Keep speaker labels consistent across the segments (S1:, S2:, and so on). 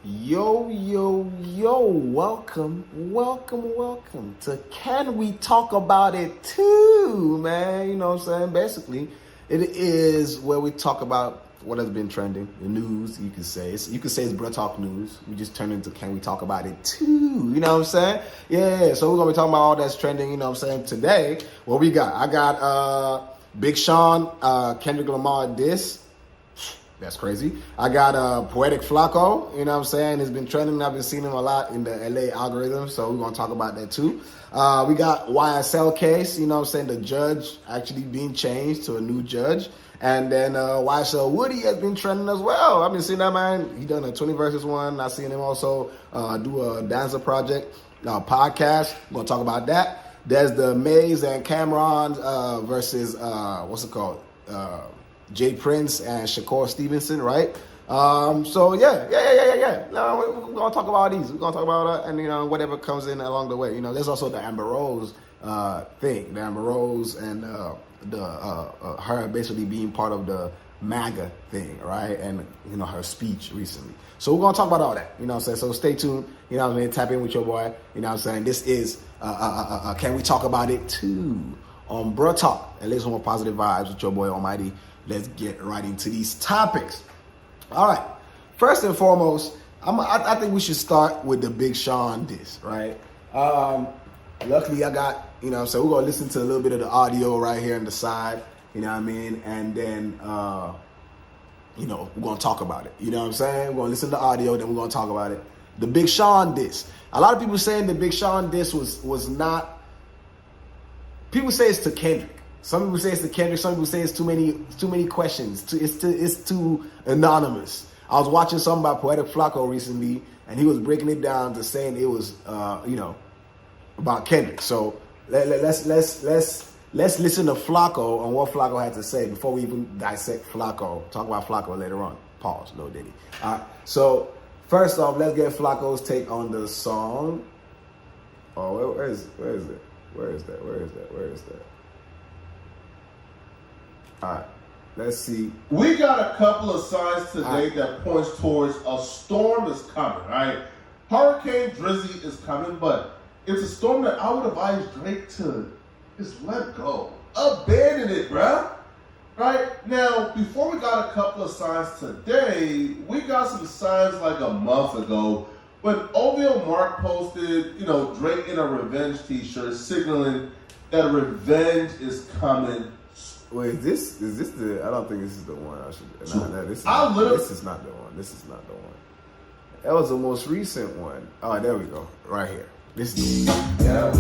S1: Yo, welcome to Can We Talk About It Too, man? You know what I'm saying? Basically, it is where we talk about what has been trending, the news, you could say. You could say it's Bruh Talk News. We just turned into Can We Talk About It Too? You know what I'm saying? Yeah, so we're going to be talking about all that's trending, you know what I'm saying? Today, what we got? I got Big Sean, Kendrick Lamar diss. That's crazy. I got Poetik Flakko, you know what I'm saying? It's been trending. I've been seeing him a lot in the LA algorithm, so we're going to talk about that too. We got YSL case, you know what I'm saying? The judge actually being changed to a new judge. And then YSL Woody has been trending as well. I've been seeing that, man. He done a 20 versus one. I've seen him also do a Dancer Project podcast. We're going to talk about that. There's the Maze and Cameron versus, what's it called? Jay Prince and Shakur Stevenson, right? So yeah. No, we're gonna talk about these. We're gonna talk about and whatever comes in along the way. There's also the Amber Rose thing. The Amber Rose and her basically being part of the MAGA thing, right? And her speech recently. So we're gonna talk about all that. You know what I'm saying? So stay tuned. You know what I'm saying? Tap in with your boy. You know what I'm saying? This is Can We Talk About It Too on Bruh Talk. And listen more positive vibes with your boy Almighty. Let's get right into these topics. All right. First and foremost, I think we should start with the Big Sean diss, right? Luckily, I got, so we're going to listen to a little bit of the audio right here on the side, you know what I mean? And then, we're going to talk about it. You know what I'm saying? We're going to listen to the audio, then we're going to talk about it. The Big Sean diss. A lot of people saying the Big Sean diss was not, people say it's to Kendrick. Some people say it's to Kendrick. Some people say it's too many questions. It's too anonymous. I was watching something by Poetik Flakko recently, and he was breaking it down to saying it was, about Kendrick. So let's listen to Flakko on what Flakko had to say before we even dissect Flakko. Talk about Flakko later on. Pause. No Diddy. All right. So first off, let's get Flakko's take on the song. Oh, where is it? Where is that? All right, let's see.
S2: We got a couple of signs today that points towards a storm is coming, right? Hurricane Drizzy is coming, but it's a storm that I would advise Drake to just let go. Abandon it, bruh. Right? Now, before we got a couple of signs today, we got some signs like a month ago when OVO Mark posted, Drake in a revenge t-shirt signaling that revenge is coming.
S1: Wait, is this the? I don't think this is the one. This is not the one. This is not the one. That was the most recent one. Oh, there we go. Right here. This is the one. Yeah.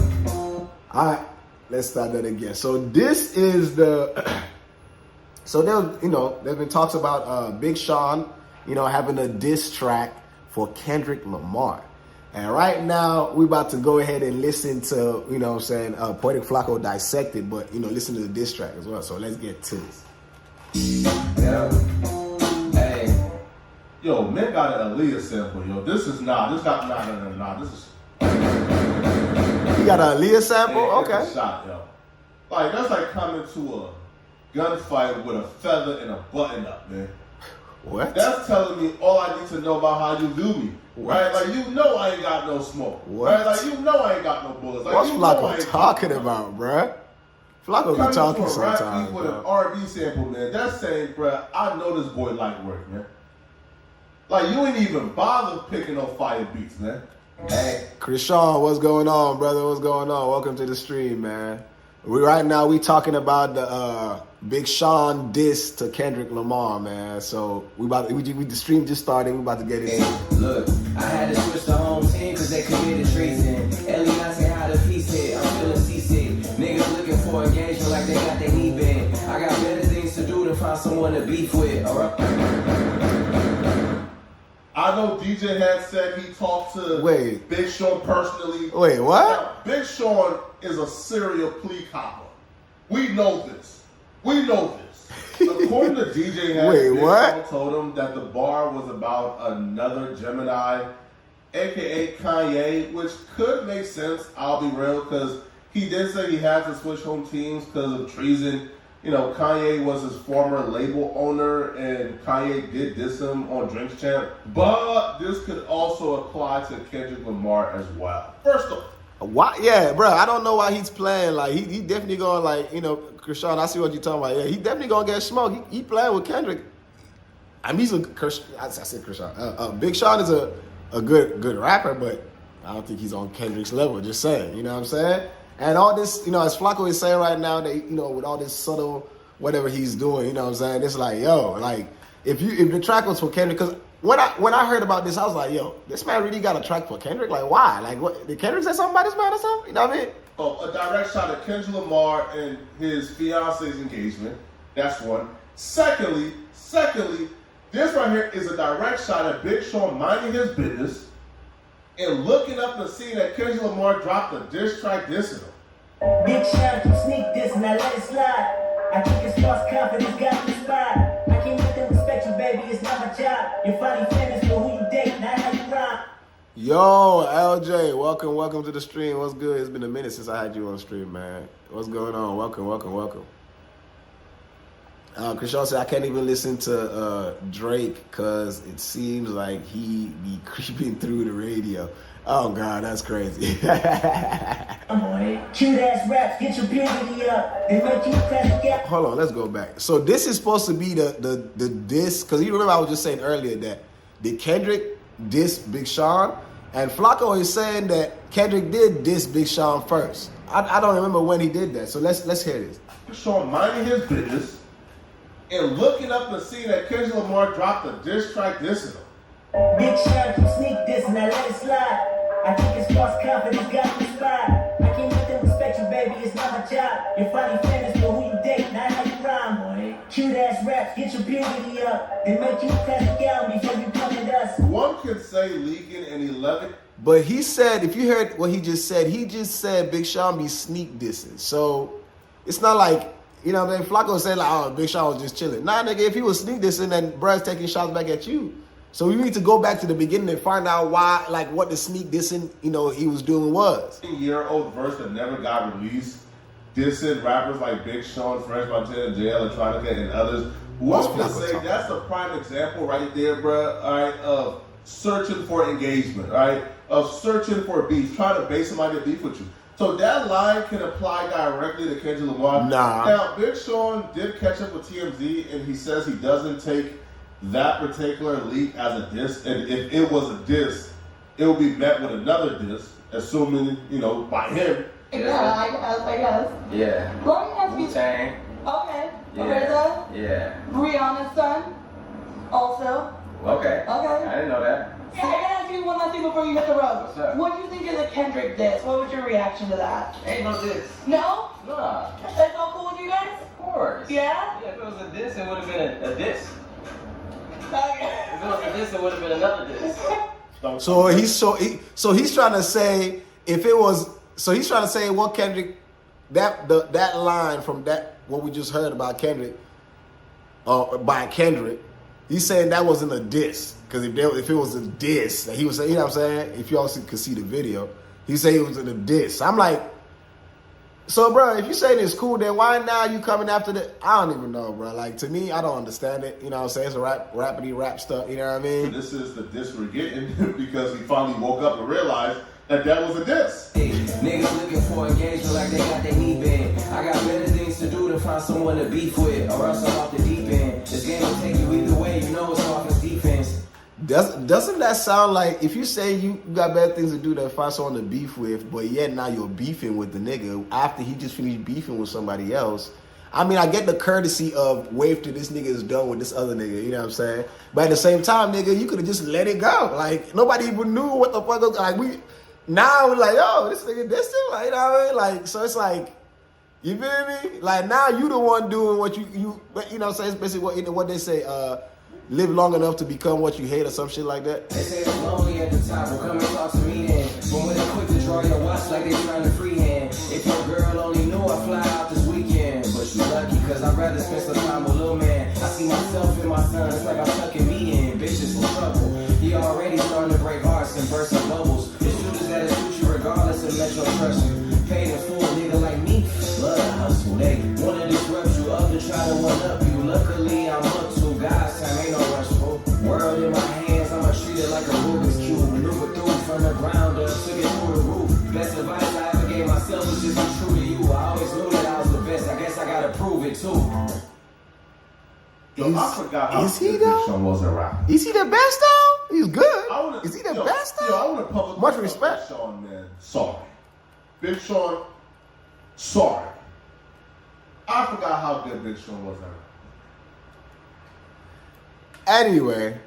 S1: All right, let's start that again. So this is the. So there's been talks about Big Sean, having a diss track for Kendrick Lamar. And right now, we're about to go ahead and listen to, Poetik Flakko dissected, but, listen to the diss track as well. So let's get to this.
S2: Yeah. Hey. Yo, man got an Aaliyah sample, yo. This is. He got
S1: an Aaliyah sample? Okay.
S2: It's a shot, yo. Like, that's like coming to a gunfight with a feather and a button up, man.
S1: What?
S2: That's telling me all I need to know about how you do me.
S1: What?
S2: Right? Like, I ain't got no smoke.
S1: What?
S2: Right? Like, I ain't got no bullets. Like,
S1: what's Flakko talking about, bruh? Flakko be talking sometimes.
S2: Rap beat with an R&B sample, man. That's saying, bruh, I know this boy like work, man. Like, you ain't even bother picking up fire beats, man.
S1: Hey, Krishan, what's going on, brother? What's going on? Welcome to the stream, man. Right now we talking about the Big Sean diss to Kendrick Lamar, man. So the stream just started. We about to get it.
S3: Hey, look, I had to switch the home team because they committed treason. Ellie asking how the piece hit. I'm feeling seasick. Niggas looking for engagement like they got their knee bent. I got better things to do than find someone to beef with. All right.
S2: I know DJ had said he talked to Big Sean personally.
S1: Wait, what?
S2: Now, Big Sean is a serial plea copper. We know this. According to DJ Head, Big Sean told him that the bar was about another Gemini, a.k.a. Kanye, which could make sense, I'll be real, because he did say he had to switch home teams because of treason you know, Kanye was his former label owner, and Kanye did diss him on Drinks Champ. But this could also apply to Kendrick Lamar as well. First off,
S1: why? Yeah, bro. I don't know why he's playing. Like he definitely going like, you know, Krishan. I see what you're talking about. Yeah, he definitely gonna get smoked. He playing with Kendrick. I mean, I said Krishan. Big Sean is a good rapper, but I don't think he's on Kendrick's level. Just saying, you know what I'm saying? And all this, you know, as Flakko is saying right now, that, you know, with all this subtle whatever he's doing, you know what I'm saying? It's like, yo, like if the track was for Kendrick, because when I heard about this, I was like, yo, this man really got a track for Kendrick? Like, why? Like, what, did Kendrick say something about this man or something? You know what I mean?
S2: Oh, a direct shot at Kendrick Lamar and his fiance's engagement. That's one. Secondly, this right here is a direct shot at Big Sean minding his business and looking up and seeing that Kendrick Lamar dropped a diss track dissing him.
S4: Big Sean can sneak this and I let it slide. I think it's false confidence got me spot. I can't let them respect you, baby. It's not my job. You're finally famous for who you date, not how you rhyme.
S1: Yo, LJ, welcome to the stream. What's good? It's been a minute since I had you on stream, man. What's going on? Welcome. Krishan said I can't even listen to Drake because it seems like he be creeping through the radio. Oh God, that's crazy.
S4: I'm on it. Cute ass raps, get your puberty up. They make you press gap.
S1: Hold on, let's go back. So this is supposed to be the diss, because you remember I was just saying earlier that did Kendrick diss Big Sean? And Flakko is saying that Kendrick did diss Big Sean first. I don't remember when he did that. So let's hear this.
S2: Big Sean minding his business and looking up and seeing that Kendrick Lamar dropped a diss track dissing him.
S4: Big Sean can sneak this and I let it slide. I think it's false confidence got me spot. I can't let them respect you, baby. It's not my job. You're finally famous for who you date, not how you rhyme on it. Cute ass raps, get your puberty up. They make you press down before you come at us.
S2: One can say leaking and 11.
S1: But he said, if you heard what he just said Big Sean be sneak dissing. So it's not like, you know what I mean? Flakko said like, oh, Big Sean was just chilling. Nah, nigga, if he was sneak dissing, then bruh's taking shots back at you. So we need to go back to the beginning and find out why, like what the sneak dissing, you know, he was doing was.
S2: Year-old verse that never got released, dissing rappers like Big Sean, Fresh Montana, J. Electronica, and others. One can say that's a prime example right there, bruh, all right, of searching for engagement, all right, of searching for beef, trying to base somebody to beef with you. So that line can apply directly to Kendrick Lamar.
S1: Nah.
S2: Now, Big Sean did catch up with TMZ, and he says he doesn't take that particular leak as a diss, and if it was a diss, it would be met with another diss, assuming, you know, by him.
S5: Yeah, I guess.
S3: Yeah.
S5: Let me ask you.
S3: Wu-Tang.
S5: Okay.
S3: Yeah.
S5: RZA.
S3: Yeah.
S5: Rihanna's son. Also.
S3: Okay.
S5: Okay.
S3: I didn't know that.
S5: Yeah, I gotta ask you one last thing before you hit the road.
S3: What's up?
S5: What do you think of the Kendrick diss? What was your reaction to that?
S3: Ain't no diss.
S5: No?
S3: Nah.
S5: It's all cool with you guys?
S3: Of course.
S5: Yeah?
S3: Yeah, if it was a diss, it would have been a diss.
S5: Okay.
S3: If it was a diss, it would have been another diss.
S1: So he's trying to say he's trying to say what Kendrick, that line from that what we just heard about Kendrick, by Kendrick, he's saying that wasn't a diss, because if it was a diss, he was saying, you know what I'm saying, if you also could see the video, he said it was a diss. I'm like, so bro, if you saying it's cool, then why now you coming after the? I don't even know, bro. Like, to me, I don't understand it. You know what I'm saying? It's a rapidy rap stuff. You know what I mean?
S2: This is the diss we're getting because he finally woke up and realized that was a diss.
S3: Hey, niggas looking for engagement like they got their knee bent. I got better things to do than find someone to beef with, or else I'm off the deep end. This game will take you either way. You know it's offense defense.
S1: Doesn't that sound like, if you say you got better things to do than find someone to beef with, but yet now you're beefing with the nigga after he just finished beefing with somebody else? I mean, I get the courtesy of wait till this nigga is done with this other nigga, you know what I'm saying? But at the same time, nigga, you could have just let it go. Like, nobody even knew what the fuck was, like, now we're like, yo, this nigga dissed him, like, you know what I mean? Like, so it's like, you feel me? Like, now you the one doing what you know what I'm saying? It's basically what they say, live long enough to become what you hate or some shit like that.
S3: They say it's lonely at the top, well come and talk to me then. But when they quick to draw your watch like they trying to freehand. If your girl only knew I fly out this weekend. But you lucky, cause I'd rather spend some time with little man. I see myself in my son, it's like I'm sucking me in. Bitches for trouble. He already starting to break hearts and burst some bubbles. The shooters that'll shoot you regardless of metro trust you. Paid in full, nigga like me. Love the hustle, they wanna disrupt you, other one up you. Luckily, I'm up to God's time, ain't no rush for. World in my hands, I'ma treat it like a Rubik's Cube. Maneuver through from the ground up, took it through the roof. Best advice I ever gave myself was just be true to you. I always knew that I was the best, I guess I gotta prove it too.
S2: Yo, I forgot how
S1: is he
S2: good
S1: though?
S2: Big Sean was a rapper.
S1: Is he the best though? He's good. Is he the best though?
S2: Yo, I want to publicly
S1: Much
S2: tell
S1: respect.
S2: Big Sean, man. Sorry. Big Sean, sorry. I forgot how good Big Sean was a rapper.
S1: Anyway,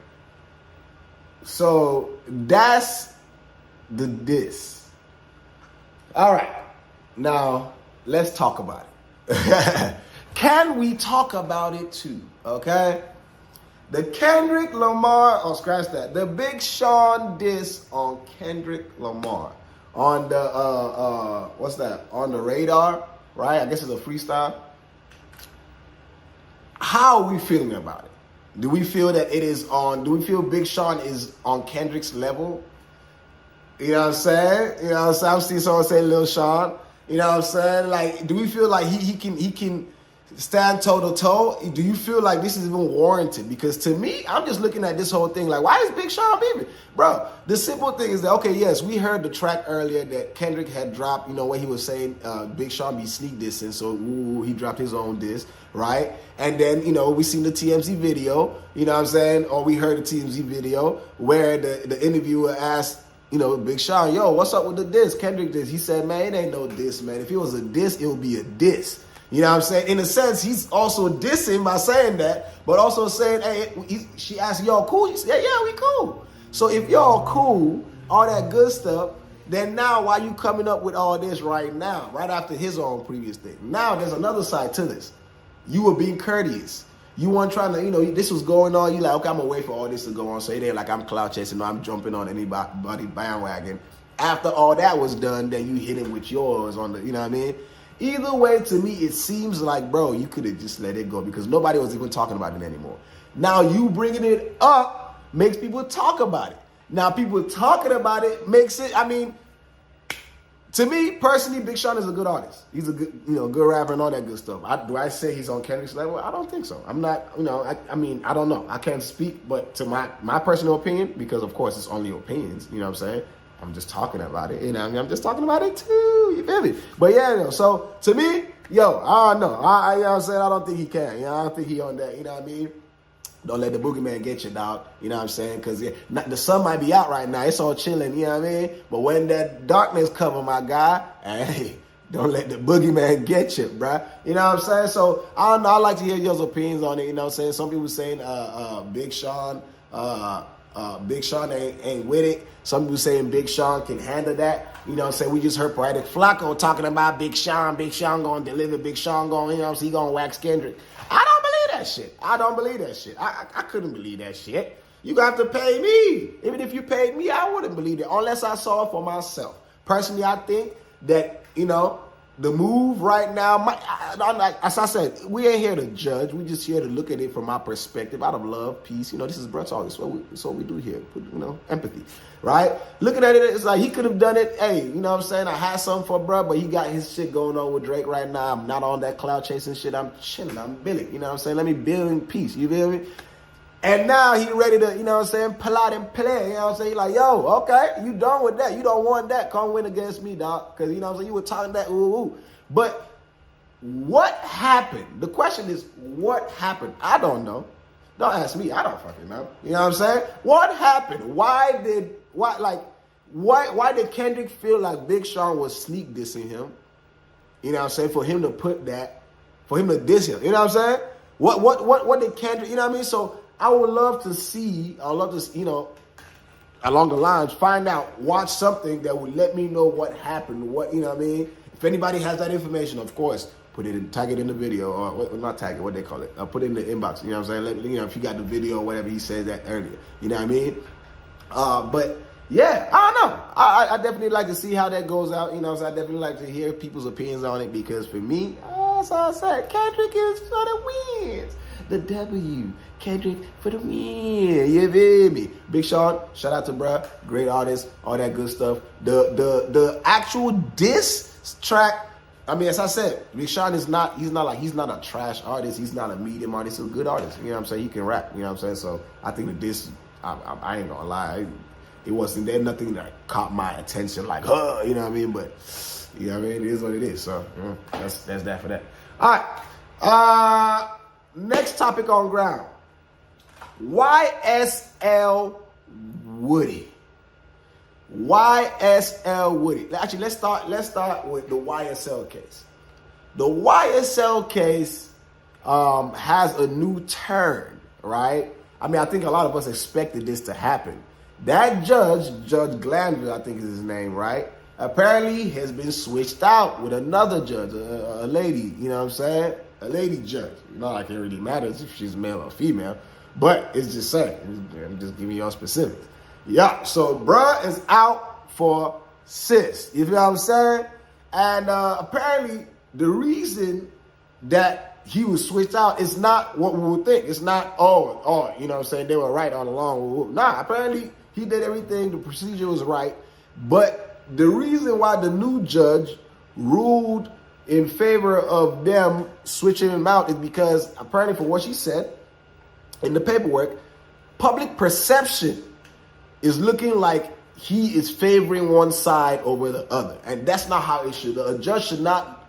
S1: so that's the diss. All right, now let's talk about it. Can we talk about it too? Okay, the Kendrick Lamar, oh scratch that, the Big Sean diss on Kendrick Lamar on the what's that? On the radar, right? I guess it's a freestyle. How are we feeling about it? Do we feel that it is on, do we feel Big Sean is on Kendrick's level? You know what I'm saying? You know what I'm saying? I've seen someone say Lil Sean. You know what I'm saying? Like, do we feel like he can stand toe to toe? Do you feel like this is even warranted? Because to me, I'm just looking at this whole thing like, why is Big Sean beefing? Bro, the simple thing is that, okay, yes, we heard the track earlier that Kendrick had dropped, you know, where he was saying Big Sean be sneak dissing, so he dropped his own diss, right? And then, you know, we seen the TMZ video, you know what I'm saying? Or we heard the TMZ video where the interviewer asked, you know, Big Sean, yo, what's up with the diss? Kendrick diss. He said, man, it ain't no diss, man. If it was a diss, it would be a diss. You know what I'm saying? In a sense, he's also dissing by saying that, but also saying, hey, she asked, y'all cool? He said, yeah, we cool. So if y'all cool, all that good stuff, then now why you coming up with all this right now, right after his own previous thing? Now there's another side to this. You were being courteous. You weren't trying to, you know, this was going on. You like, okay, I'm going to wait for all this to go on. So it ain't like I'm cloud chasing or I'm jumping on anybody bandwagon. After all that was done, then you hit him with yours on the, you know what I mean? Either way, to me, it seems like, bro, you could have just let it go because nobody was even talking about it anymore. Now you bringing it up makes people talk about it. Now people talking about it makes it, I mean, to me, personally, Big Sean is a good artist. He's a good, you know, good rapper and all that good stuff. Do I say he's on Kendrick's level? I don't think so. I'm not, you know, I mean, I don't know. I can't speak, but to my personal opinion, because of course it's only opinions, you know what I'm saying? I'm just talking about it, you know what I mean? I'm just talking about it too, you feel me? But yeah, you know, so to me, yo, I don't know. You know what I'm saying? I don't think he can. You know, I don't think he on that, you know what I mean? Don't let the boogeyman get you, dog. You know what I'm saying? Because the sun might be out right now. It's all chilling, you know what I mean? But when that darkness cover, my guy, hey, don't let the boogeyman get you, bruh. You know what I'm saying? So, I don't know. I like to hear your opinions on it, you know what I'm saying? Some people saying Big Sean ain't with it. Some people saying Big Sean can handle that. You know what I'm saying? We just heard Poetik Flakko talking about Big Sean going to deliver, Big Sean going, you know what I'm saying? He going to wax Kendrick. I don't believe that shit. I couldn't believe that shit. You got to pay me. Even if you paid me, I wouldn't believe it unless I saw it for myself. Personally, I think that, you know, the move right now, as I said, we ain't here to judge. We just here to look at it from my perspective, out of love, peace. You know, this is Brett Talk. That's what we do here. You know, empathy, right? Looking at it, it's like he could have done it. Hey, you know what I'm saying? I had something for bruh, but he got his shit going on with Drake right now. I'm not on that cloud chasing shit. I'm chilling. I'm building. You know what I'm saying? Let me build in peace. You feel me? And now he ready to, you know what I'm saying, pull out and play. You know what I'm saying? He like, yo, okay, you done with that. You don't want that. Come win against me, dog. Because, you know what I'm saying, you were talking that, ooh. But what happened? The question is, what happened? I don't know. Don't ask me. I don't fucking know. You know what I'm saying? What happened? Why did Kendrick feel like Big Sean was sneak dissing him? You know what I'm saying? For him to diss him. You know what I'm saying? What did Kendrick, you know what I mean? So I would love to see, you know, along the lines, find out, watch something that would let me know what happened, what, you know what I mean? If anybody has that information, of course, tag it in the video, or not tag it, what they call it, put it in the inbox, you know what I'm saying? You know, if you got the video or whatever, he said that earlier, you know what I mean? But yeah, I don't know. I definitely like to see how that goes out, you know, so I definitely like to hear people's opinions on it, because for me, as I said, Kendrick is for the wins. The W, Kendrick for the win. You feel me? Big Sean, shout out to bruh, great artist, all that good stuff. The actual diss track, I mean, as I said, Big Sean he's not a trash artist. He's not a medium artist. He's a good artist. You know what I'm saying? He can rap. You know what I'm saying? So I think that this, I ain't gonna lie, it wasn't there. Nothing that caught my attention like, you know what I mean? But you know what I mean? It is what it is. So that's that for that. All right. Next topic on ground. YSL Woody. YSL Woody. Actually, let's start with the YSL case. The YSL case has a new turn, right? I mean, I think a lot of us expected this to happen. That Judge Glanville, I think is his name, right? Apparently has been switched out with another judge, a lady, you know what I'm saying? A lady judge. Not like it really matters if she's male or female, but it's just saying. I'm just giving y'all specifics. Yeah, so bruh is out for sis. You feel what I'm saying? And apparently the reason that he was switched out is not what we would think. It's not, you know what I'm saying, they were right all along. Nah, apparently he did everything, the procedure was right. But the reason why the new judge ruled in favor of them switching him out is because apparently for what she said in the paperwork, public perception is looking like he is favoring one side over the other. And that's not how it should. A judge should not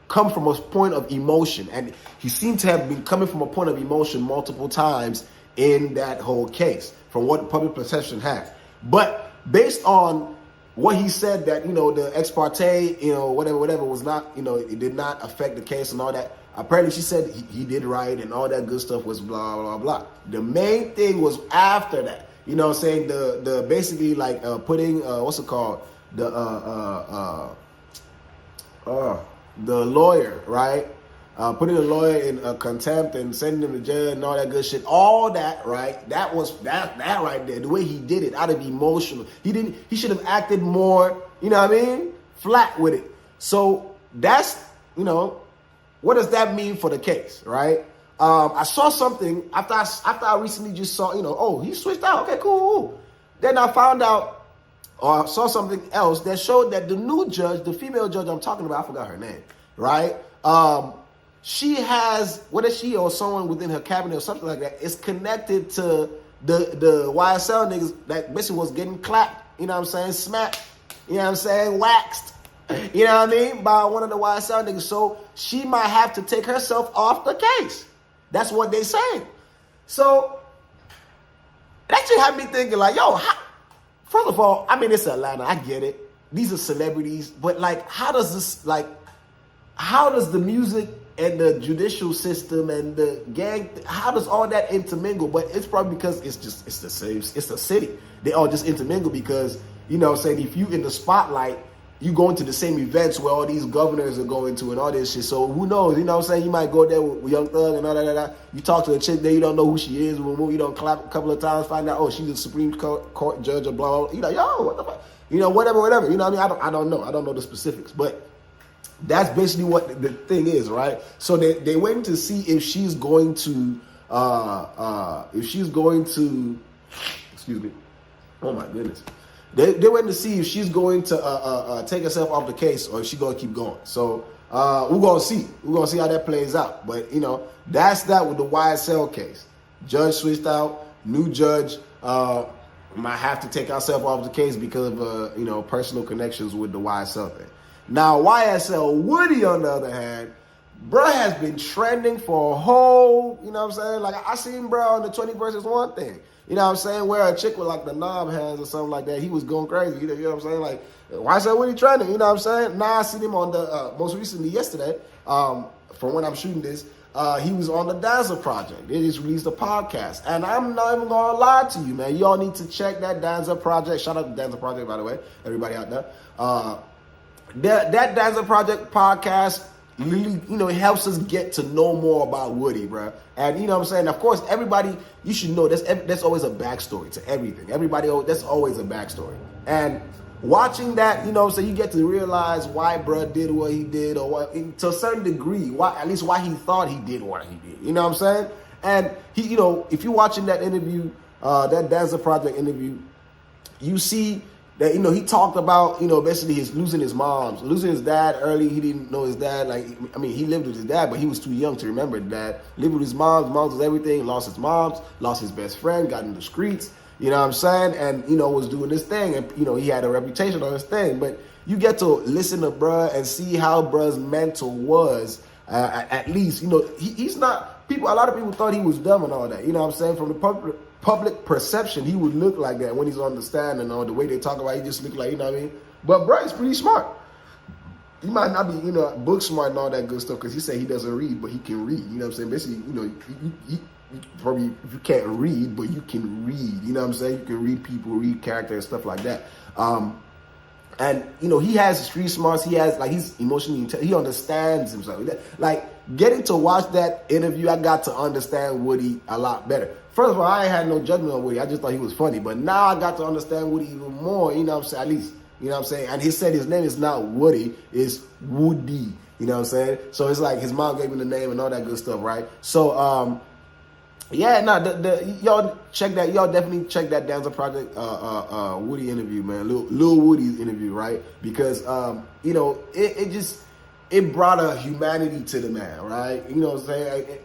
S1: come from a point of emotion. And he seemed to have been coming from a point of emotion multiple times in that whole case, from what public perception has. But based on what he said that, you know, the ex parte, you know, whatever was not, you know, it did not affect the case and all that. Apparently she said he did right and all that good stuff was blah, blah, blah. The main thing was after that. You know what I'm saying? The basically like putting what's it called? The lawyer, right? Putting the lawyer in contempt and sending him to jail and all that good shit. All that, right? That was that right there. The way he did it, out of emotional. He should have acted more, you know what I mean? Flat with it. So that's, you know, what does that mean for the case, right? I saw something after I recently just saw, you know, oh, he switched out. Okay, cool. Then I found out or saw something else that showed that the new judge, the female judge I'm talking about, I forgot her name, right? She has, what is she or someone within her cabinet or something like that is connected to the YSL niggas that basically was getting clapped, you know what I'm saying, smacked, you know what I'm saying, waxed, you know what I mean, by one of the YSL niggas. So she might have to take herself off the case. That's what they saying. So that should have me thinking like, yo, first of all, I mean, it's Atlanta. I get it. These are celebrities. But like, how does the music and the judicial system and the gang, how does all that intermingle? But it's probably because it's the same. It's a city. They all just intermingle because, you know what I'm saying, if you in the spotlight, you going to the same events where all these governors are going to and all this shit. So who knows? You know what I'm saying? You might go there with Young Thug and all that. You talk to a chick there, you don't know who she is. You don't clap a couple of times, find out, oh, she's a Supreme Court judge or blah, blah. You know, yo, what the fuck? You know, whatever. You know what I mean? I don't know. I don't know the specifics. But that's basically what the thing is, right? So they went to see if she's going to, excuse me. Oh my goodness. They went to see if she's going to take herself off the case or if she's going to keep going. So we're going to see. We're going to see how that plays out. But, you know, that's that with the YSL case. Judge switched out. New judge might have to take herself off the case because of, you know, personal connections with the YSL thing. Now, YSL Woody, on the other hand, bruh has been trending for a whole, you know what I'm saying? Like, I seen bruh on the 20 versus 1 thing. You know what I'm saying? Where a chick with like the knob hands or something like that, he was going crazy. You know what I'm saying? Like, why is that Woody trending? You know what I'm saying? Now I seen him on the, most recently yesterday, from when I'm shooting this, he was on the Dancer Project. They just released a podcast. And I'm not even going to lie to you, man. Y'all need to check that Dancer Project. Shout out to Dancer Project, by the way. Everybody out there. That Dancer Project podcast really, you know, it helps us get to know more about Woody, bro. And you know what I'm saying? Of course, everybody, you should know that's always a backstory to everything. Everybody, that's always a backstory. And watching that, you know what I'm saying, you get to realize why bruh did what he did, or what, to a certain degree, why he thought he did what he did. You know what I'm saying? And he, you know, if you're watching that interview, that Dancer Project interview, you see that, he talked about, basically losing his mom, losing his dad early. He didn't know his dad. Like, I mean, he lived with his dad, but he was too young to remember that. Lived with his mom. His mom was everything. Lost his mom. Lost his best friend. Got in the streets. You know what I'm saying? And, was doing this thing. And, he had a reputation on this thing. But you get to listen to bruh and see how bruh's mental was. At least, he's not, a lot of people thought he was dumb and all that. You know what I'm saying? From the public perception, he would look like that when he's on the stand and all the way they talk about it, he just look like, you know what I mean? But bruh is pretty smart. He might not be, book smart and all that good stuff because he said he doesn't read, but he can read. You know what I'm saying? Basically, you probably, if you can't read, but you can read. You know what I'm saying? You can read people, read character and stuff like that. And, he has street smarts. He has, like, he's emotionally intelligent. He understands himself. Like, getting to watch that interview, I got to understand Woody a lot better. First of all, I had no judgment on Woody. I just thought he was funny. But now I got to understand Woody even more, you know what I'm saying? At least, you know what I'm saying? And he said his name is not Woody, it's Woody. You know what I'm saying? So it's like his mom gave him the name and all that good stuff, right? So, yeah, y'all check that. Y'all definitely check that Danza Project Woody interview, man. Lil Woody's interview, right? Because, it brought a humanity to the man, right? You know what I'm saying?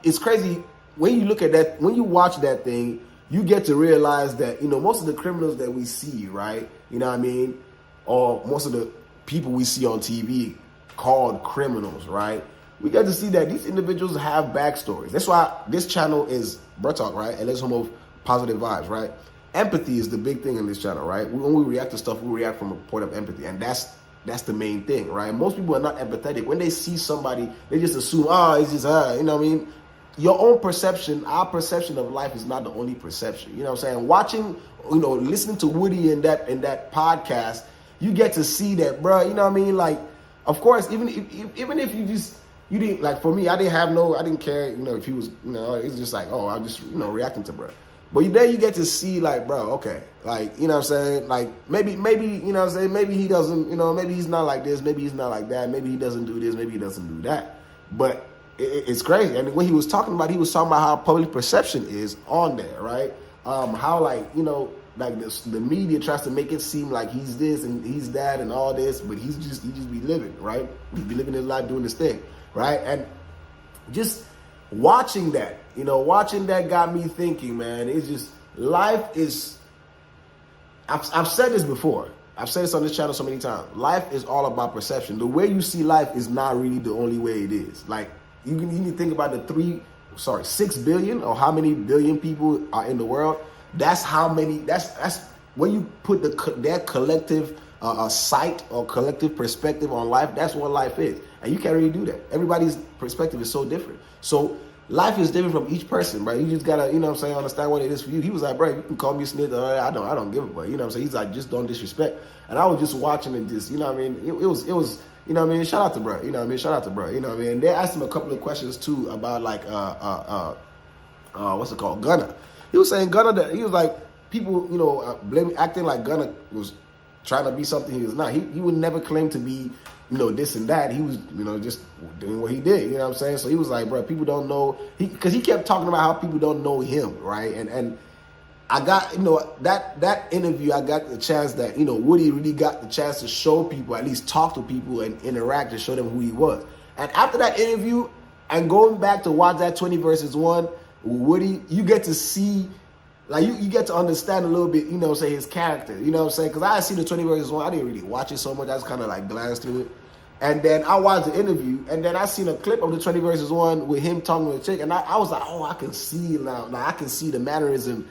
S1: It's crazy. When you look at that, when you watch that thing, you get to realize that, most of the criminals that we see, right? You know what I mean? Or most of the people we see on TV called criminals, right? We get to see that these individuals have backstories. That's why this channel is Bruh Talk, right? And it's home of positive vibes, right? Empathy is the big thing in this channel, right? When we react to stuff, we react from a point of empathy. And that's the main thing, right? Most people are not empathetic. When they see somebody, they just assume, it's just, you know what I mean? Your own perception, our perception of life is not the only perception. You know what I'm saying? Watching, listening to Woody in that podcast, you get to see that, bro. You know what I mean? Like, of course, even if you didn't, like, for me, I didn't care, if he was, it's just like, I'm just, reacting to bro. But then you get to see, like, bro, okay, like, you know what I'm saying? Like, maybe, you know what I'm saying? Maybe he doesn't, maybe he's not like this, maybe he's not like that, maybe he doesn't do this, maybe he doesn't do that. But it's crazy. And when he was talking about how public perception is on there, right? How, like, like the media tries to make it seem like he's this and he's that and all this, but he just be living, right? He be living his life doing this thing, right? And just watching that, got me thinking, man. It's just, life is, I've said this before. I've said this on this channel so many times. Life is all about perception. The way you see life is not really the only way it is. Like, you need to think about the 6 billion or how many billion people are in the world. That's how many, that's when you put that collective sight or collective perspective on life, that's what life is. And you can't really do that. Everybody's perspective is so different. So life is different from each person, right? You just gotta, understand what it is for you. He was like, bro, you can call me a snitch. I don't give a fuck. You know what I'm saying? He's like, just don't disrespect. And I was just watching and just, it was, you know what I mean? Shout out to bro. You know what I mean? Shout out to bro. You know what I mean? And they asked him a couple of questions too about, like, what's it called? Gunna. He was saying Gunna, he was like, people, acting like Gunna was trying to be something he was not. He would never claim to be, this and that. He was, just doing what he did. You know what I'm saying? So he was like, bro, people don't know. Because he kept talking about how people don't know him, right? And I got, that interview, I got the chance that, Woody really got the chance to show people, at least talk to people and interact and show them who he was. And after that interview, and going back to watch that 20 versus 1, Woody, you get to see, like, you get to understand a little bit, say his character, you know what I'm saying? Because I see the 20 versus 1, I didn't really watch it so much, I just kind of like glanced through it. And then I watched the interview, and then I seen a clip of the 20 versus 1 with him talking to a chick, and I was like, I can see now. Now I can see the mannerism,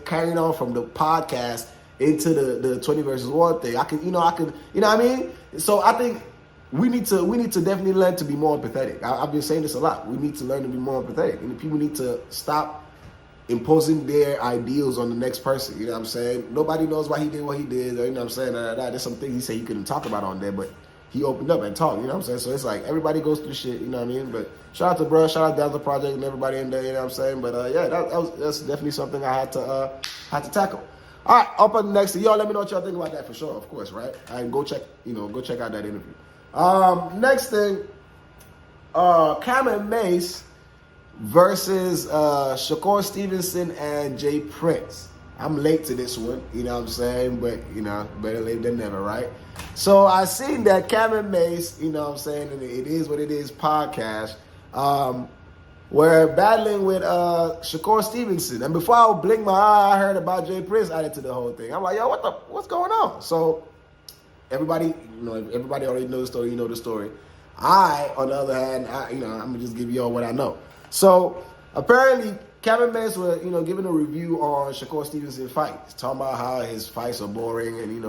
S1: carrying on from the podcast into the 20 versus 1 thing. I can, you know what I mean? So I think we need to definitely learn to be more empathetic. I've been saying this a lot. We need to learn to be more empathetic, and people need to stop imposing their ideals on the next person. You know what I'm saying? Nobody knows why he did what he did. Or, you know what I'm saying? There's some things he said he couldn't talk about on there, but he opened up and talked, you know what I'm saying? So it's like, everybody goes through shit, you know what I mean? But shout out to bro, shout out down to the project and everybody in there, you know what I'm saying? But yeah, that's definitely something I had to tackle. All right, up on the next thing. Y'all let me know what y'all think about that for sure, of course, right? And go check out that interview. Next thing, Cameron Mace versus Shakur Stevenson and Jay Prince. I'm late to this one, you know what I'm saying? But, you know, better late than never, right? So I seen that Cameron Mace, you know what I'm saying, and It Is What It Is podcast, were battling with Shakur Stevenson. And before I would blink my eye, I heard about Jay Prince added to the whole thing. I'm like, yo, what's going on? So everybody already knows the story, you know the story. I, on the other hand, I'm gonna just give you all what I know. So apparently Cameron Mace was, giving a review on Shakur Stevenson's fights, talking about how his fights are boring and,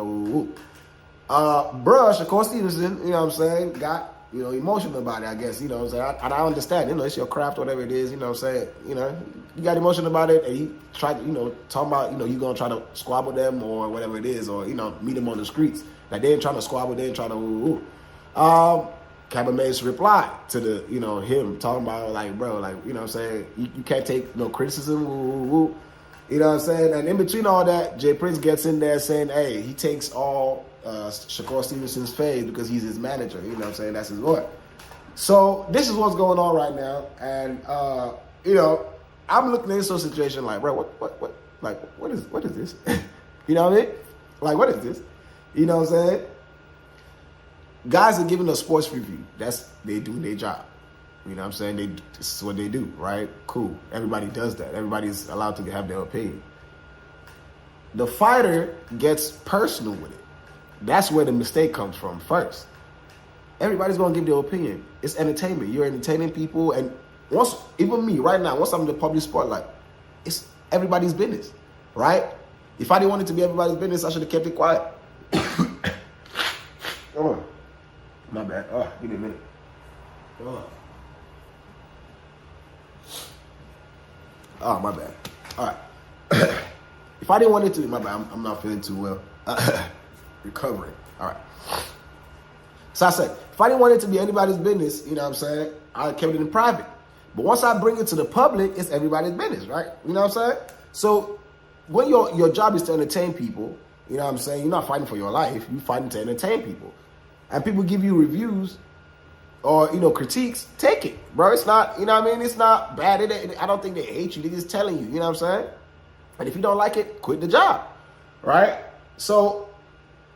S1: Shakur Stevenson, you know what I'm saying, got, emotional about it, I guess, you know what I'm saying. And I understand, it's your craft, whatever it is, you know what I'm saying, you got emotional about it, and he tried to, talking about, you gonna try to squabble them or whatever it is, or, meet them on the streets. Like, they ain't trying to squabble, they ain't trying to, Cameron Mace replied to the, him talking about, like, bro, like, you know what I'm saying, you can't take no criticism, you know what I'm saying. And in between all that, Jay Prince gets in there saying, hey, he takes all Shakur Stevenson's fade because he's his manager, you know what I'm saying, that's his boy. So this is what's going on right now, and, I'm looking at this whole situation like, bro, what is this? You know what I mean? Like, what is this? You know what I'm saying? Guys are giving a sports review. They doing their job. You know what I'm saying? This is what they do, right? Cool. Everybody does that. Everybody's allowed to have their opinion. The fighter gets personal with it. That's where the mistake comes from first. Everybody's going to give their opinion. It's entertainment. You're entertaining people. And even me right now, once I'm in the public spotlight, it's everybody's business, right? If I didn't want it to be everybody's business, I should have kept it quiet. Oh, my bad. Oh, give me a minute. Oh, my bad. All right. If I didn't want it to be, my bad. I'm not feeling too well. Recovering. All right. So I said, if I didn't want it to be anybody's business, you know what I'm saying, I kept it in private. But once I bring it to the public, it's everybody's business, right? You know what I'm saying? So when your job is to entertain people, you know what I'm saying, you're not fighting for your life. You're fighting to entertain people. And people give you reviews or, critiques, take it, bro. It's not, you know what I mean? It's not bad. I don't think they hate you. They're just telling you, you know what I'm saying? And if you don't like it, quit the job, right? So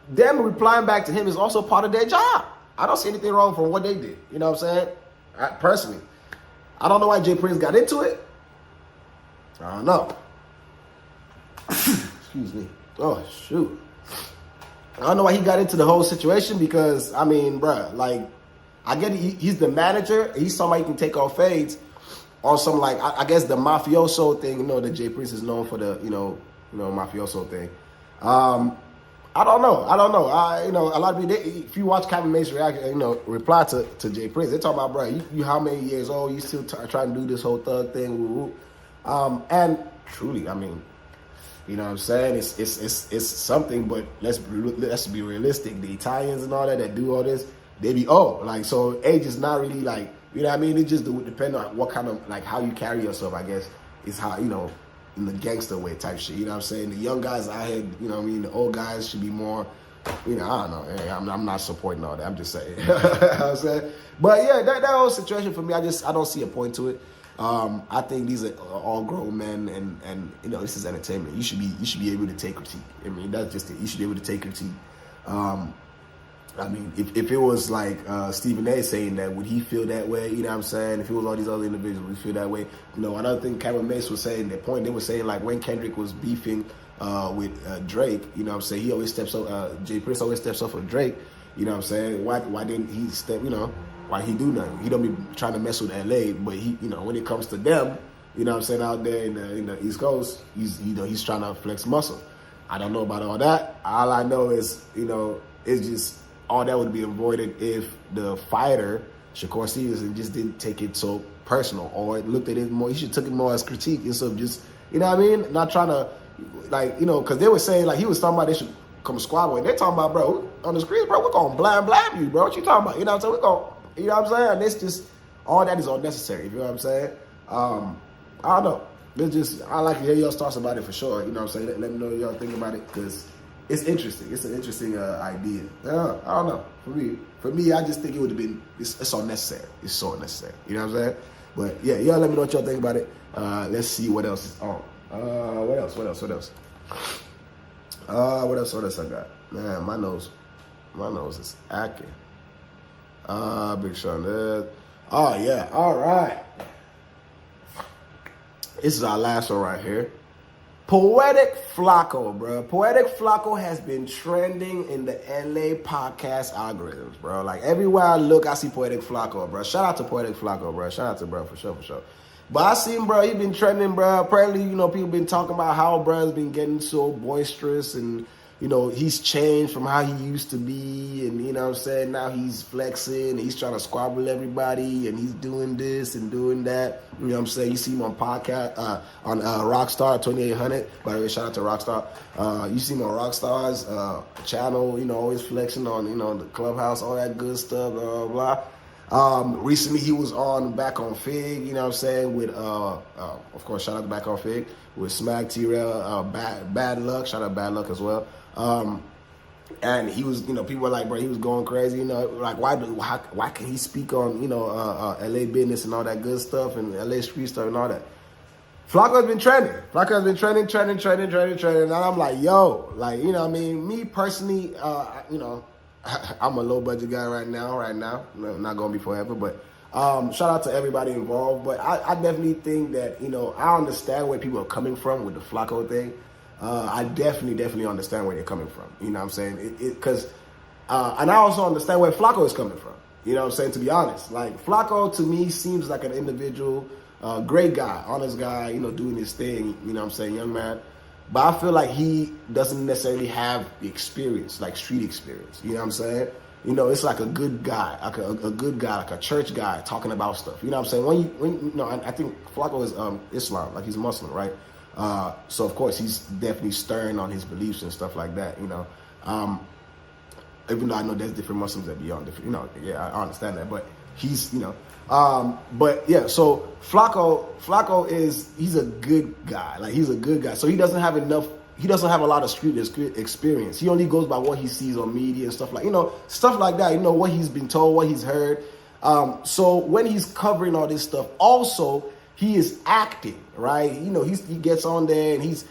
S1: them replying back to him is also part of their job. I don't see anything wrong from what they did. You know what I'm saying? Personally, I don't know why Jay Prince got into it. I don't know. Excuse me. Oh, shoot. I don't know why he got into the whole situation because, I mean, bruh, like, I get it. He's the manager. He's somebody who can take off fades on some, like, I guess the mafioso thing, that Jay Prince is known for the, mafioso thing. I don't know. A lot of people, if you watch Cameron Mace's reaction, reply to Jay Prince, they're talking about, bro, you how many years old? You still trying to do this whole thug thing? And truly, I mean, you know what I'm saying? It's something, but let's be realistic. The Italians and all that do all this, they be old. Like, so age is not really like, you know what I mean? It just depend on what kind of, like, how you carry yourself, I guess, is how, in the gangster way type shit. You know what I'm saying? The young guys out here, you know what I mean? The old guys should be more, I don't know. Hey, I'm not supporting all that. I'm just saying. You know what I'm saying? But yeah, that whole situation for me, I don't see a point to it. I think these are all grown men, and this is entertainment. You should be able to take critique. I mean, that's just it. You should be able to take critique. I mean, if it was like Stephen A. saying that, would he feel that way? You know what I'm saying? If it was all these other individuals, would he feel that way? Another thing Cameron Mace was saying, the point they were saying, like, when Kendrick was beefing with Drake, you know what I'm saying? He always steps up, Jay Prince always steps up for Drake. You know what I'm saying? Why didn't he step, why he do nothing? He don't be trying to mess with LA, but he, when it comes to them, you know what I'm saying, out there in the East Coast, he's trying to flex muscle. I don't know about all that. All I know is, it's just, all that would be avoided if the fighter, Shakur Stevenson, just didn't take it so personal, or looked at it more. He should took it more as critique instead of just, you know what I mean? Not trying to, like, because they were saying, like, he was talking about they should come squabble, and they're talking about, bro, on the screen, bro, we're going to blame you, bro. What you talking about? You know what I'm saying? We're going, you know what I'm saying? And it's just, all that is unnecessary, you know what I'm saying? I don't know. It's just, I like to hear your thoughts about it for sure, you know what I'm saying? Let me know what y'all think about it, because it's interesting. It's an interesting idea. I don't know. For me, I just think it would have been, it's unnecessary. It's so unnecessary. You know what I'm saying? But yeah, y'all let me know what y'all think about it. Let's see what else is on. What else? What else I got? Man, my nose is acting. Big Sean there. Oh yeah, all right. This is our last one right here. Poetik Flakko, bro. Poetik Flakko has been trending in the LA podcast algorithms, bro. Like everywhere I look, I see Poetik Flakko, bro. Shout out to Poetik Flakko, bro. Shout out to bro for sure. But I see him, bro. He been trending, bro. Apparently, people been talking about how bro's been getting so boisterous and, he's changed from how he used to be. And, what I'm saying, now he's flexing and he's trying to squabble everybody and he's doing this and doing that. You know what I'm saying? You see him on podcast, on Rockstar 2800. By the way, shout out to Rockstar. You see him on Rockstar's channel, always flexing on, the Clubhouse, all that good stuff, blah, blah, blah. Recently he was back on Fig, you know what I'm saying, with of course, shout out to Back on Fig with Smack T-Rail, Bad Luck, shout out Bad Luck as well. And he was, people were like, bro, he was going crazy, like why can he speak on, LA business and all that good stuff and LA street stuff and all that. Flakko has been trending. And I'm like, yo, like, me personally, I'm a low budget guy right now. Not gonna be forever, but shout out to everybody involved. But I definitely think that, I understand where people are coming from with the Flakko thing. I definitely understand where they're coming from. You know what I'm saying? Because and I also understand where Flakko is coming from. You know what I'm saying? To be honest, like Flakko to me seems like an individual, great guy, honest guy, doing his thing. You know what I'm saying? Young man. But I feel like he doesn't necessarily have the experience, like street experience. You know what I'm saying? It's like a good guy, like a good guy, like a church guy talking about stuff. You know what I'm saying? When I think Flakko is Islam, like he's Muslim, right? So of course he's definitely stern on his beliefs and stuff like that. Even though I know there's different Muslims that be on different, yeah, I understand that, but he's, but yeah, so Flakko he's a good guy. Like he's a good guy. So he doesn't have a lot of street experience. He only goes by what he sees on media and stuff like that, what he's been told, what he's heard. So when he's covering all this stuff, also he is acting, right? He gets on there and he's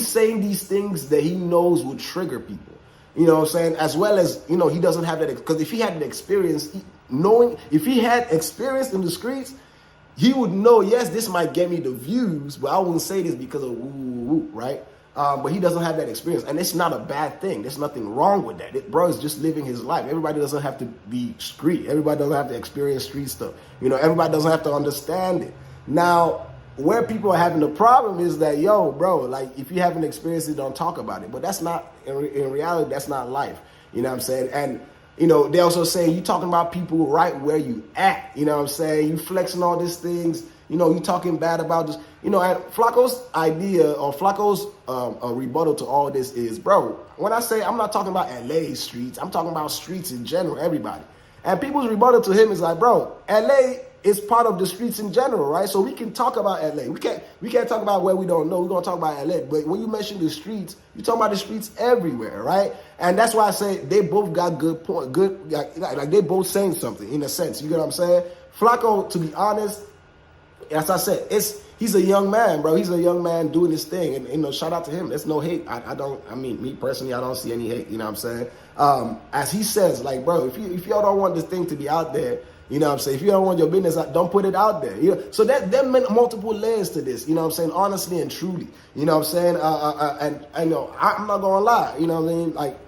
S1: saying these things that he knows will trigger people. You know what I'm saying? As well as, he doesn't have that, because if he had an experience, if he had experience in the streets, he would know, yes, this might get me the views, but I wouldn't say this because of woo, right? But he doesn't have that experience, and it's not a bad thing. There's nothing wrong with that. Bro is just living his life. Everybody doesn't have to be street. Everybody doesn't have to experience street stuff. Everybody doesn't have to understand it. Now, where people are having the problem is that, yo, bro, like if you haven't experienced it, don't talk about it. But that's not, in reality, that's not life. You know what I'm saying? And, they also say you talking about people right where you at. You know what I'm saying? You flexing all these things. You talking bad about this. And Flakko's idea or Flakko's rebuttal to all this is, bro, when I say I'm not talking about LA streets, I'm talking about streets in general, everybody. And people's rebuttal to him is like, bro, LA is part of the streets in general, right? So we can talk about LA. We can't talk about where we don't know. We're gonna talk about LA. But when you mention the streets, you're talking about the streets everywhere, right? And that's why I say they both got good point. Like they both saying something in a sense. You get what I'm saying? Flakko, to be honest, as I said, he's a young man, bro. He's a young man doing his thing, and shout out to him. There's no hate. Me personally, I don't see any hate. You know what I'm saying? As he says, like, bro, if y'all don't want this thing to be out there, you know what I'm saying? If you don't want your business out, don't put it out there. So there meant multiple layers to this, you know what I'm saying? Honestly and truly, you know what I'm saying? And I know, I'm not going to lie, you know what I mean? Like,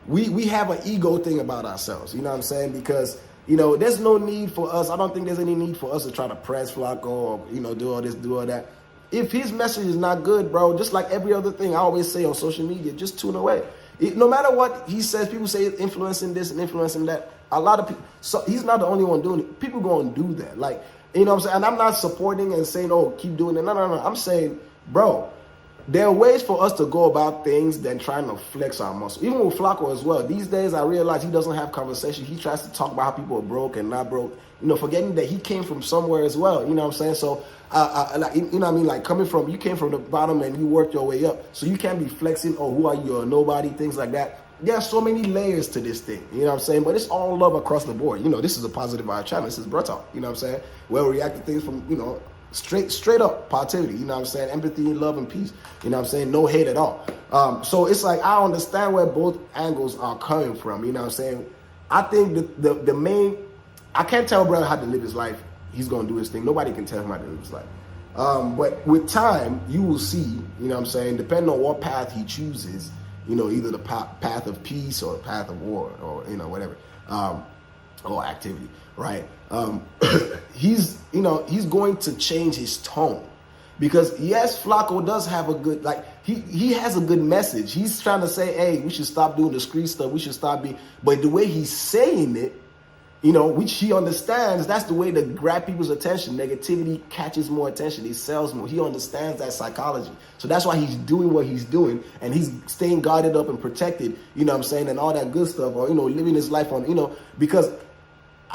S1: we have an ego thing about ourselves, you know what I'm saying? Because, there's no need for us. I don't think there's any need for us to try to press Flakko or, do all this, do all that. If his message is not good, bro, just like every other thing I always say on social media, just tune away. No matter what he says, people say influencing this and influencing that. A lot of people, so he's not the only one doing it. People going to do that. Like, what I'm saying? And I'm not supporting and saying, oh, keep doing it. No. I'm saying, bro, there are ways for us to go about things than trying to flex our muscle. Even with Flakko as well. These days, I realize he doesn't have conversation. He tries to talk about how people are broke and not broke. Forgetting that he came from somewhere as well. You know what I'm saying? So, like, what I mean? Like, you came from the bottom and you worked your way up. So you can't be flexing, oh, who are you, or nobody, things like that. There are so many layers to this thing, you know what I'm saying? But it's all love across the board. This is a positive vibe channel. This is Bro Talk, you know what I'm saying? Where we react to things from, straight up positivity, you know what I'm saying? Empathy, love, and peace, you know what I'm saying? No hate at all. So it's like, I understand where both angles are coming from, you know what I'm saying? I think the main, I can't tell brother how to live his life. He's going to do his thing. Nobody can tell him how to live his life. But with time, you will see, you know what I'm saying, depending on what path he chooses, you know, either the path of peace or the path of war or, you know, whatever, or activity, right? He's going to change his tone. Because yes, Flakko does have a good, like, he has a good message. He's trying to say, hey, we should stop doing the street stuff. We should stop being, but the way he's saying it, you know, which he understands, that's the way to grab people's attention. Negativity catches more attention. It sells more. He understands that psychology. So that's why he's doing what he's doing, and he's staying guarded up and protected, you know what I'm saying, and all that good stuff, or, you know, living his life on, you know, because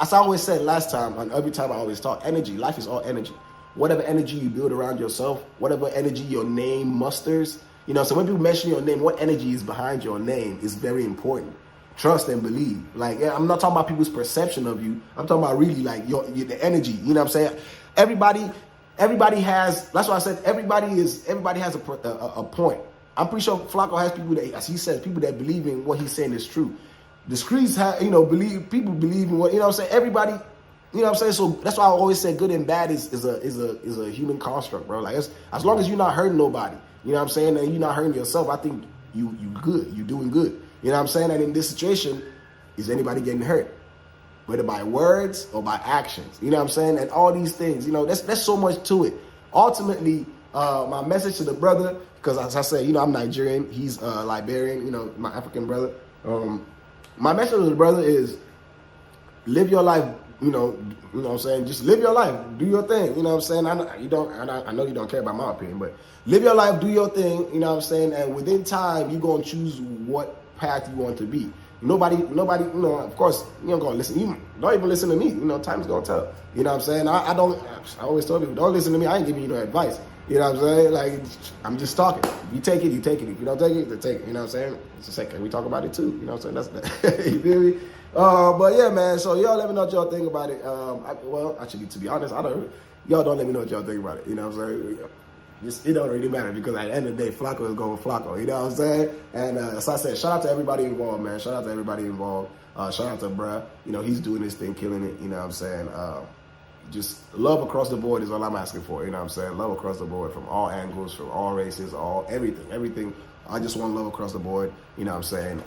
S1: as I always said last time, and every time I always talk, energy, life is all energy. Whatever energy you build around yourself, whatever energy your name musters, you know, so when people mention your name, what energy is behind your name is very important. Trust and believe. Like, I'm not talking about people's perception of you. I'm talking about really like the energy. You know what I'm saying? Everybody has. That's why I said everybody has a point. I'm pretty sure Flakko has people that, as he says, people that believe in what he's saying is true. The streets have, you know, people believe in what, you know what I'm saying. Everybody, you know what I'm saying. So that's why I always say good and bad is a human construct, bro. Like, as long as you're not hurting nobody, you know what I'm saying, and you're not hurting yourself, I think you good. You doing good. You know what I'm saying? And in this situation, is anybody getting hurt? Whether by words or by actions. You know what I'm saying? And all these things, you know, there's so much to it. Ultimately, my message to the brother, because as I said, you know, I'm Nigerian, he's Liberian, you know, my African brother. My message to the brother is live your life, you know what I'm saying? Just live your life, do your thing, you know what I'm saying? I know you don't care about my opinion, but live your life, do your thing, you know what I'm saying? And within time, you're going to choose what path you want to be. Nobody, you know, of course, you don't gonna listen. You don't even listen to me. You know, time's gonna tell. You know what I'm saying? I always tell people, don't listen to me. I ain't giving you no advice. You know what I'm saying? Like, I'm just talking. If you take it, you take it. If you don't take it, then take it. You know what I'm saying? It's a second. We talk about it too. You know what I'm saying? That's you feel me? But yeah, man. So y'all let me know what y'all think about it. Actually, to be honest, y'all don't let me know what y'all think about it. You know what I'm saying? It don't really matter, because at the end of the day, Flakko is going Flakko, you know what I'm saying? And as I said, shout out to everybody involved, man. Shout out to everybody involved. Shout out to bruh. You know, he's doing this thing, killing it, you know what I'm saying? Just love across the board is all I'm asking for, you know what I'm saying? Love across the board from all angles, from all races, everything. I just want love across the board, you know what I'm saying?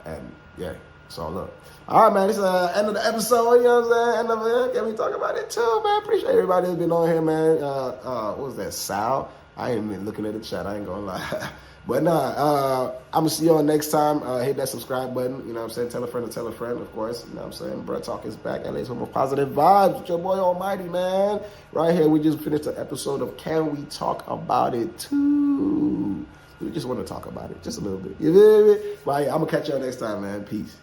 S1: And yeah, it's all love. All right, man, this is the end of the episode, you know what I'm saying? End of it. Can we talk about it too, man? Appreciate everybody that's been on here, man. What was that, Sal? I ain't been looking at the chat, I ain't gonna lie. But nah, I'm gonna see y'all next time. Hit that subscribe button, you know what I'm saying? Tell a friend to tell a friend, of course. You know what I'm saying? Bruh Talk is back. LA's home of positive vibes with your boy Almighty, man. Right here, we just finished the episode of Can We Talk About It Too? We just want to talk about it, just a little bit. You feel me? But yeah, I'm gonna catch y'all next time, man. Peace.